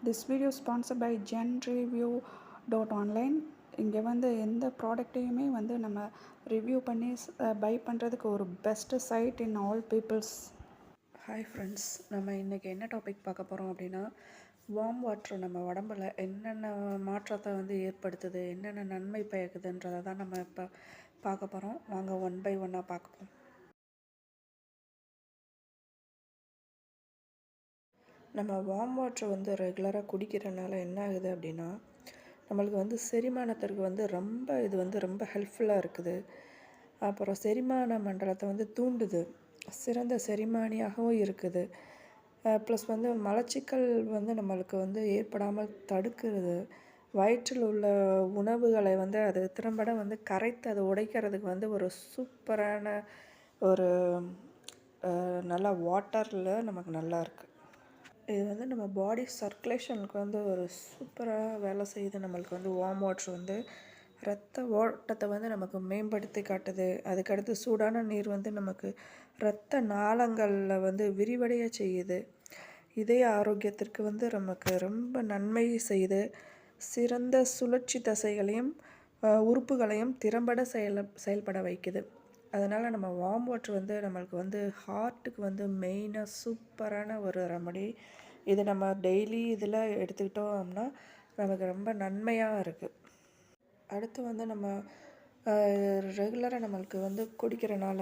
This video is sponsored by genreview.online. இங்கே வந்து எந்த ப்ராடக்ட்டையுமே வந்து நம்ம ரிவ்யூ பண்ணி பை பண்ணுறதுக்கு ஒரு best site in all peoples. Hi friends, நம்ம இன்றைக்கி என்ன டாபிக் பார்க்க போகிறோம் அப்படின்னா, வார்ம் வாட்டர் நம்ம உடம்புல என்னென்ன மாற்றத்தை வந்து ஏற்படுத்துது, என்னென்ன நன்மை பயக்குதுன்றதை தான் நம்ம இப்போ பார்க்க போகிறோம். வாங்க ஒன் பை ஒன்னாக பார்ப்போம். நம்ம வார்ம் வாட்டர் வந்து ரெகுலராக குடிக்கிறனால என்ன ஆகுது அப்படின்னா, நம்மளுக்கு வந்து செரிமானத்திற்கு வந்து ரொம்ப ஹெல்ப்ஃபுல்லாக இருக்குது. அப்புறம் செரிமான மண்டலத்தை வந்து தூண்டுது, சிறந்த செரிமானியாகவும் இருக்குது. ப்ளஸ் வந்து மலச்சிக்கல் வந்து நம்மளுக்கு வந்து ஏற்படாமல் தடுக்கிறது. வயிற்றில் உள்ள உணவுகளை வந்து அது திறம்பட வந்து கரைத்து அதை உடைக்கிறதுக்கு வந்து ஒரு சூப்பரான ஒரு நல்லா வாட்டரில் நமக்கு நல்லா இருக்குது. இது வந்து நம்ம பாடி சர்க்குலேஷனுக்கு வந்து ஒரு சூப்பராக வேலை செய்யுது. நம்மளுக்கு வந்து வார்ம் வாட்ரு வந்து இரத்த ஓட்டத்தை வந்து நமக்கு மேம்படுத்தி காட்டுது. அதுக்கடுத்து சூடான நீர் வந்து நமக்கு இரத்த நாளங்களில் வந்து விரிவடைய செய்யுது. இதய ஆரோக்கியத்திற்கு வந்து நமக்கு ரொம்ப நன்மை செய்யுது. சிறந்த சுழற்சி தசைகளையும் உறுப்புகளையும் திறம்பட செயல்பட வைக்குது. அதனால் நம்ம வார்ம் வாட்ரு வந்து நம்மளுக்கு வந்து ஹார்ட்டுக்கு வந்து மெயினாக சூப்பரான ஒரு ரெமடி. இது நம்ம டெய்லி இதில் எடுத்துக்கிட்டோம்னா நமக்கு ரொம்ப நன்மையாக இருக்குது. அடுத்து வந்து நம்ம ரெகுலராக நம்மளுக்கு வந்து குடிக்கிறனால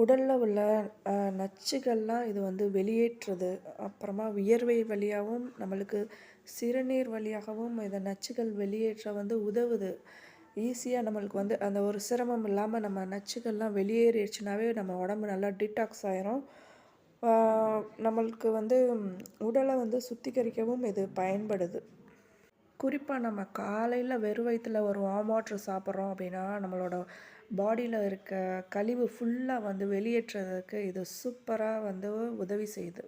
உடலில் உள்ள நச்சுகள்லாம் இது வந்து வெளியேற்றுறது. அப்புறமா வியர்வை வழியாகவும் நம்மளுக்கு சிறுநீர் வழியாகவும் இதை நச்சுகள் வெளியேற்ற வந்து உதவுது. ஈஸியாக நம்மளுக்கு வந்து அந்த ஒரு சிரமம் இல்லாமல் நம்ம நச்சுகள்லாம் வெளியேறிடுச்சுனாவே நம்ம உடம்பு நல்லா டீடாக்ஸ் ஆயிரும். நம்மளுக்கு வந்து உடலை வந்து சுத்திகரிக்கவும் இது பயன்படுது. குறிப்பாக நம்ம காலையில் வெறும் வயிற்றில் ஒரு வார்ம் வாட்டர் சாப்பிட்றோம் அப்படின்னா நம்மளோட பாடியில் இருக்க கழிவு ஃபுல்லாக வந்து வெளியேற்றுறதுக்கு இது சூப்பராக வந்து உதவி செய்யுது.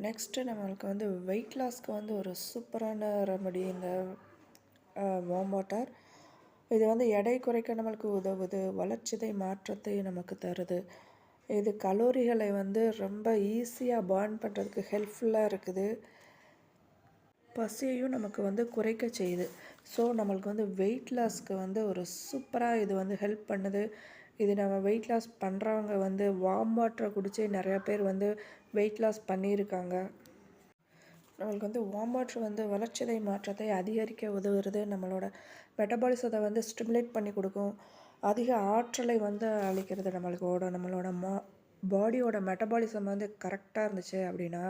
நெக்ஸ்ட்டு நம்மளுக்கு வந்து வெயிட் லாஸ்க்கு வந்து ஒரு சூப்பரான ரெமடி இந்த வார்ம் வாட்டர். இது வந்து எடை குறைக்க நம்மளுக்கு உதவுது, வளர்ச்சிதை மாற்றத்தை நமக்கு தருது. இது கலோரிகளை வந்து ரொம்ப ஈஸியாக பர்ன் பண்ணுறதுக்கு ஹெல்ப்ஃபுல்லாக இருக்குது. பசியையும் நமக்கு வந்து குறைக்க செய்யுது. ஸோ நம்மளுக்கு வந்து வெயிட் லாஸ்க்கு வந்து ஒரு சூப்பராக இது வந்து ஹெல்ப் பண்ணுது. இது நம்ம வெயிட் லாஸ் பண்ணுறவங்க வந்து வார்ம் வாட்டரை குடித்து நிறையா பேர் வந்து வெயிட் லாஸ் பண்ணியிருக்காங்க. நம்மளுக்கு வந்து வார்ம் வாட்டர் வந்து வளர்ச்சிதை மாற்றத்தை அதிகரிக்க உதவுறது. நம்மளோட மெட்டபாலிசத்தை வந்து ஸ்டிமுலேட் பண்ணி கொடுக்கும். அதிக ஆற்றலை வந்து அளிக்கிறது. நம்மளோட பாடியோட மெட்டபாலிசம் வந்து கரெக்டாக இருந்துச்சு அப்படின்னா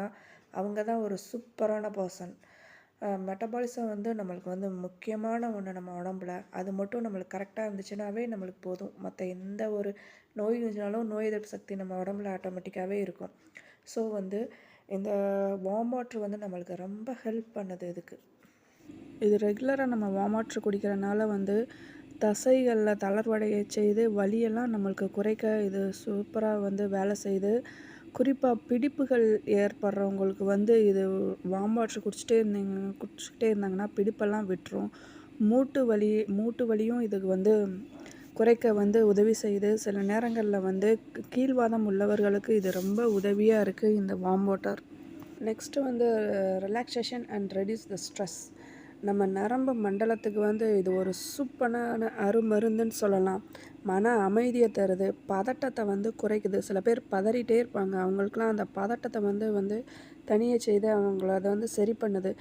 அவங்க தான் ஒரு சூப்பரான பர்சன். மெட்டபாலிசம் வந்து நம்மளுக்கு வந்து முக்கியமான ஒன்று நம்ம உடம்புல. அது மட்டும் நம்மளுக்கு கரெக்டாக இருந்துச்சுனாவே நம்மளுக்கு போதும். மற்ற எந்த ஒரு நோய் இருந்துச்சுனாலும் நோய் எதிர்ப்பு சக்தி நம்ம உடம்புல ஆட்டோமேட்டிக்காகவே இருக்கும். ஸோ வந்து இந்த வார்ம் வாட்ரு வந்து நம்மளுக்கு ரொம்ப ஹெல்ப் பண்ணுது. இது ரெகுலராக நம்ம வார்ம் வாட்ரு குடிக்கிறனால வந்து தசைகளில் தளர்வடைய செய்து வலியெல்லாம் நம்மளுக்கு குறைக்க இது சூப்பராக வந்து வேலை செய்யுது. குறிப்பாக பிடிப்புகள் ஏற்படுறவங்களுக்கு வந்து இது வார்ம் வாட்டர் குடிச்சிக்கிட்டே இருந்தாங்கன்னா பிடிப்பெல்லாம் விட்டுரும். மூட்டு வலியும் இதுக்கு வந்து குறைக்க வந்து உதவி செய்யுது. சில நேரங்களில் வந்து கீழ்வாதம் உள்ளவர்களுக்கு இது ரொம்ப உதவியாக இருக்குது இந்த வார்ம் வாட்டர். நெக்ஸ்ட்டு வந்து relaxation and reduce the stress. நம்ம நரம்பு மண்டலத்துக்கு வந்து இது ஒரு சூப்பரான அருமருந்துன்னு சொல்லலாம். மன அமைதியை தருது, பதட்டத்தை வந்து குறைக்குது. சில பேர் பதறிட்டே இருப்பாங்க, அவங்களுக்குலாம் அந்த பதட்டத்தை வந்து தனியாக செய்து அவங்கள அதை வந்து சரி பண்ணுது.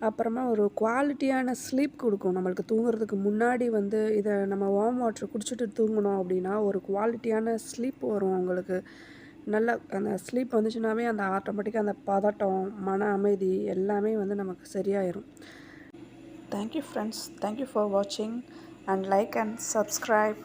அப்புறமா ஒரு குவாலிட்டியான ஸ்லீப் கொடுக்கும். நம்மளுக்கு தூங்குறதுக்கு முன்னாடி வந்து இதை நம்ம வார்ம் வாட்டர் குடிச்சிட்டு தூங்கணும் அப்படின்னா ஒரு குவாலிட்டியான ஸ்லீப் வரும் அவங்களுக்கு. நல்லா அந்த ஸ்லீப் வந்துச்சுனாவே அந்த ஆட்டோமேட்டிக்காக அந்த பதட்டம், மன அமைதி எல்லாமே வந்து நமக்கு சரியாயிரும். Thank you friends, thank you for watching and like and subscribe.